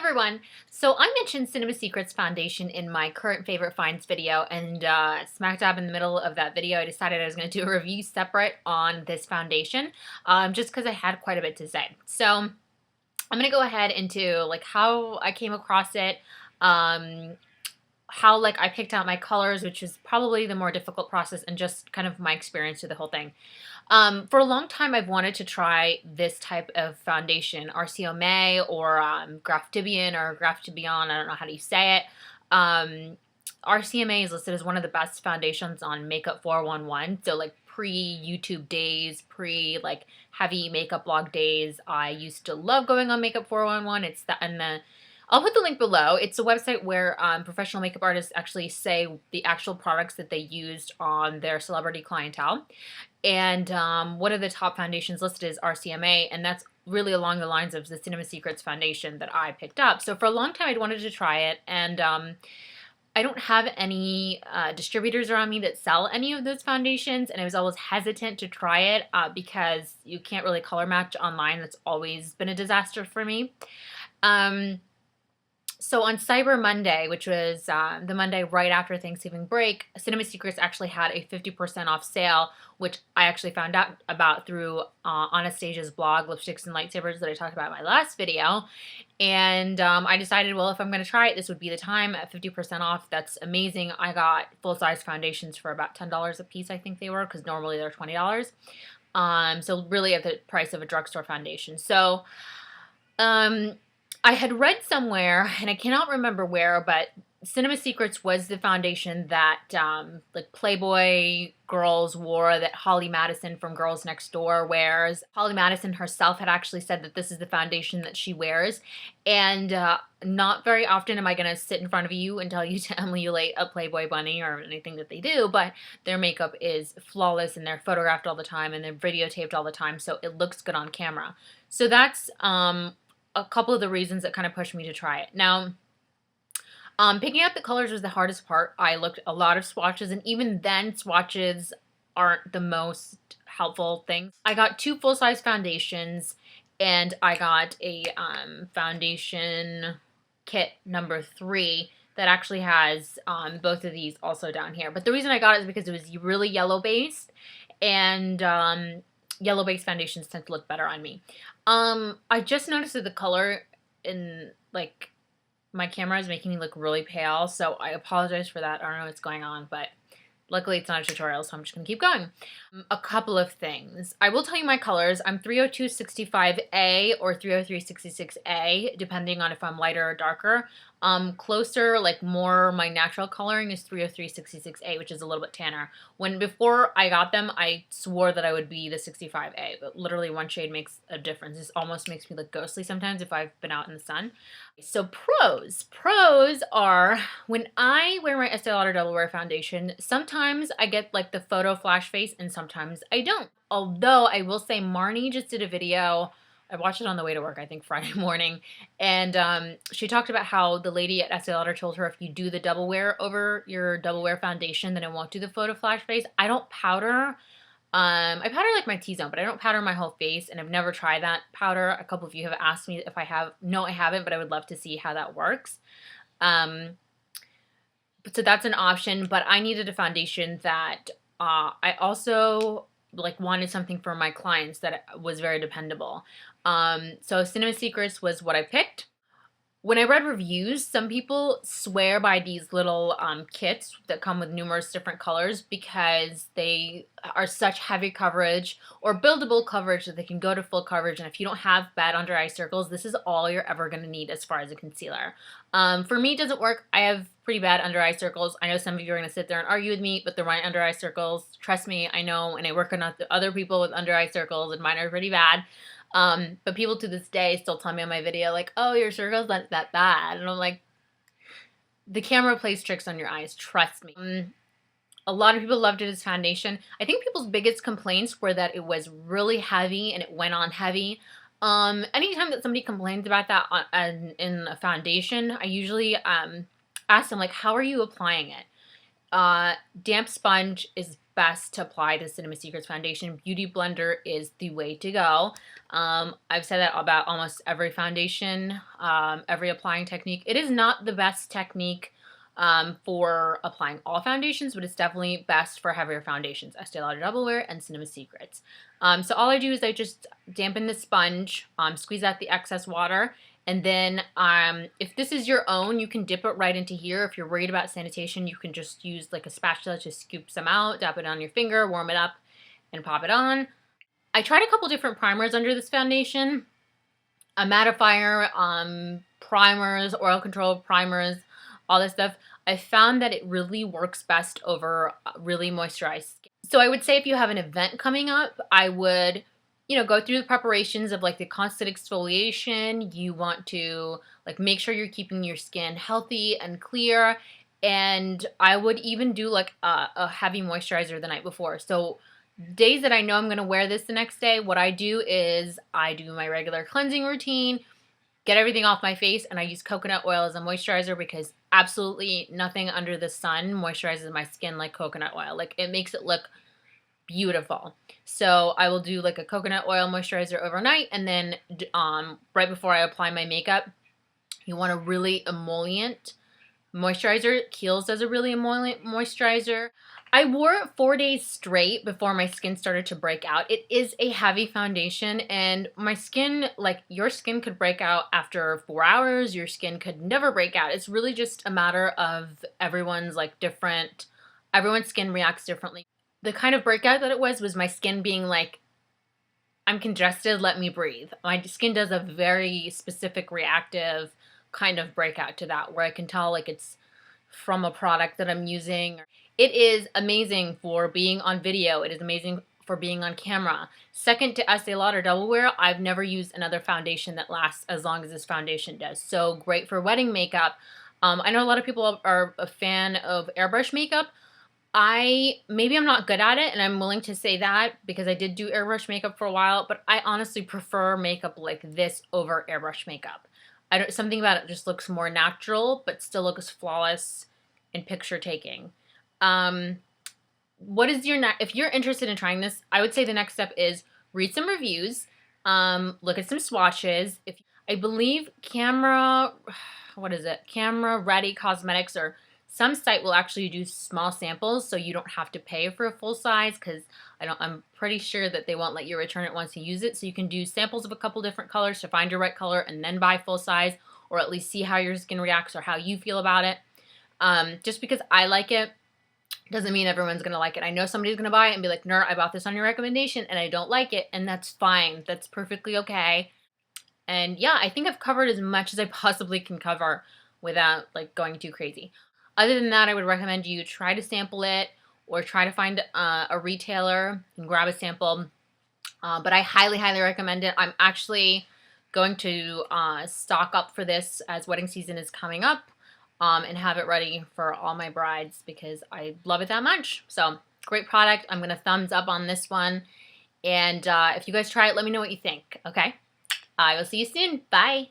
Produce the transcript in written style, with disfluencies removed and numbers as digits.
everyone. So I mentioned Cinema Secrets foundation in my current favorite finds video, and smack dab in the middle of that video I decided I was going to do a review separate on this foundation, just because I had quite a bit to say. So I'm going to go ahead into like how I came across it, how I picked out my colors, which is probably the more difficult process, and just kind of my experience with the whole thing. For a long time, I've wanted to try this type of foundation, RCMA or Graftibian or Graftibian, I don't know how you say it. RCMA is listed as one of the best foundations on Makeup 411, so like pre-YouTube days, heavy makeup blog days. I used to love going on Makeup 411. It's I'll put the link below. It's a website where professional makeup artists actually say the actual products that they used on their celebrity clientele. And one of the top foundations listed is RCMA, and that's really along the lines of the Cinema Secrets foundation that I picked up. So for a long time, I'd wanted to try it, and I don't have any distributors around me that sell any of those foundations, and I was always hesitant to try it because you can't really color match online. That's always been a disaster for me. So on Cyber Monday, which was the Monday right after Thanksgiving break, Cinema Secrets actually had a 50% off sale, which I actually found out about through Anastasia's blog, Lipsticks and Lightsabers, that I talked about in my last video. And I decided, well, if I'm going to try it, this would be the time at 50% off. That's amazing. I got full-size foundations for about $10 a piece, I think they were, because normally they're $20. So really at the price of a drugstore foundation. So I had read somewhere, and I cannot remember where, but Cinema Secrets was the foundation that Playboy girls wore, that Holly Madison from Girls Next Door wears. Holly Madison herself had actually said that this is the foundation that she wears, and not very often am I going to sit in front of you and tell you to emulate a Playboy bunny or anything that they do, but their makeup is flawless, and they're photographed all the time, and they're videotaped all the time, so it looks good on camera. So that's a couple of the reasons that kind of pushed me to try it. Now, picking out the colors was the hardest part. I looked at a lot of swatches, and even then, swatches aren't the most helpful thing. I got two full-size foundations, and I got a foundation kit number 3 that actually has both of these also down here. But the reason I got it is because it was really yellow-based, and yellow-based foundations tend to look better on me. I just noticed that the color in, my camera is making me look really pale, so I apologize for that. I don't know what's going on, but luckily it's not a tutorial, so I'm just going to keep going. A couple of things. I will tell you my colors. I'm 30265A or 30366A, depending on if I'm lighter or darker. Closer, more my natural coloring is 30366A, which is a little bit tanner. Before I got them, I swore that I would be the 65A, but literally one shade makes a difference. This almost makes me look ghostly sometimes if I've been out in the sun. So pros. Pros are, when I wear my Estee Lauder Double Wear foundation, sometimes I get the photo flash face and sometimes I don't. Although I will say Marnie just did a video, I watched it on the way to work, I think Friday morning, and she talked about how the lady at Estee Lauder told her if you do the double wear over your double wear foundation, then it won't do the photo flash face. I don't powder. I powder my T-zone, but I don't powder my whole face, and I've never tried that powder. A couple of you have asked me if I have. No, I haven't, but I would love to see how that works. So that's an option, but I needed a foundation that I also wanted something for my clients that was very dependable. So Cinema Secrets was what I picked. When I read reviews, some people swear by these little kits that come with numerous different colors because they are such heavy coverage or buildable coverage that they can go to full coverage, and if you don't have bad under eye circles, this is all you're ever going to need as far as a concealer. For me, it doesn't work. I have pretty bad under eye circles. I know some of you are going to sit there and argue with me, but they're my under eye circles. Trust me, I know, and I work on other people with under eye circles, and mine are pretty bad. But people to this day still tell me on my video, oh, your circle's not that bad. And I'm like, the camera plays tricks on your eyes, trust me. A lot of people loved it as foundation. I think people's biggest complaints were that it was really heavy and it went on heavy. Anytime that somebody complains about that in a foundation, I usually ask them, how are you applying it? Damp sponge is best to apply the Cinema Secrets foundation. Beauty blender is the way to go. I've said that about almost every foundation, every applying technique. It is not the best technique for applying all foundations, but it's definitely best for heavier foundations, Estee Lauder Double Wear and Cinema Secrets. So all I do is I just dampen the sponge, squeeze out the excess water, and then if this is your own, you can dip it right into here. If you're worried about sanitation, you can just use like a spatula to scoop some out, dab it on your finger, warm it up, and pop it on. I tried a couple different primers under this foundation. A mattifier, primers, oil control primers, all this stuff. I found that it really works best over really moisturized skin. So I would say if you have an event coming up, I would, you know, go through the preparations of like the constant exfoliation. You want to like make sure you're keeping your skin healthy and clear. And I would even do like a heavy moisturizer the night before. So days that I know I'm going to wear this the next day, what I do is I do my regular cleansing routine, get everything off my face, and I use coconut oil as a moisturizer because absolutely nothing under the sun moisturizes my skin like coconut oil. Like, it makes it look beautiful. So I will do like a coconut oil moisturizer overnight, and then right before I apply my makeup, you want a really emollient moisturizer. Kiehl's does a really emollient moisturizer. I wore it 4 days straight before my skin started to break out. It is a heavy foundation, and my skin, like your skin could break out after 4 hours. Your skin could never break out. It's really just a matter of everyone's like different, everyone's skin reacts differently. The kind of breakout that it was my skin being like, I'm congested, let me breathe. My skin does a very specific reactive kind of breakout to that, where I can tell like it's from a product that I'm using. It is amazing for being on video. It is amazing for being on camera. Second to Estee Lauder Double Wear, I've never used another foundation that lasts as long as this foundation does. So great for wedding makeup. I know a lot of people are a fan of airbrush makeup. Maybe I'm not good at it, and I'm willing to say that because I did do airbrush makeup for a while, but I honestly prefer makeup like this over airbrush makeup. Something about it just looks more natural, but still looks flawless in picture taking. If you're interested in trying this, I would say the next step is read some reviews, look at some swatches. I believe Camera Ready Cosmetics or some site will actually do small samples, so you don't have to pay for a full size, because I'm pretty sure that they won't let you return it once you use it. So you can do samples of a couple different colors to find your right color and then buy full size, or at least see how your skin reacts or how you feel about it. Just because I like it doesn't mean everyone's going to like it. I know somebody's going to buy it and be like, Nur, I bought this on your recommendation and I don't like it, and that's fine. That's perfectly okay. And yeah, I think I've covered as much as I possibly can cover without like going too crazy. Other than that, I would recommend you try to sample it or try to find a retailer and grab a sample. But I highly, highly recommend it. I'm actually going to stock up for this as wedding season is coming up, and have it ready for all my brides because I love it that much. So great product. I'm going to thumbs up on this one. And if you guys try it, let me know what you think. Okay? I will see you soon. Bye.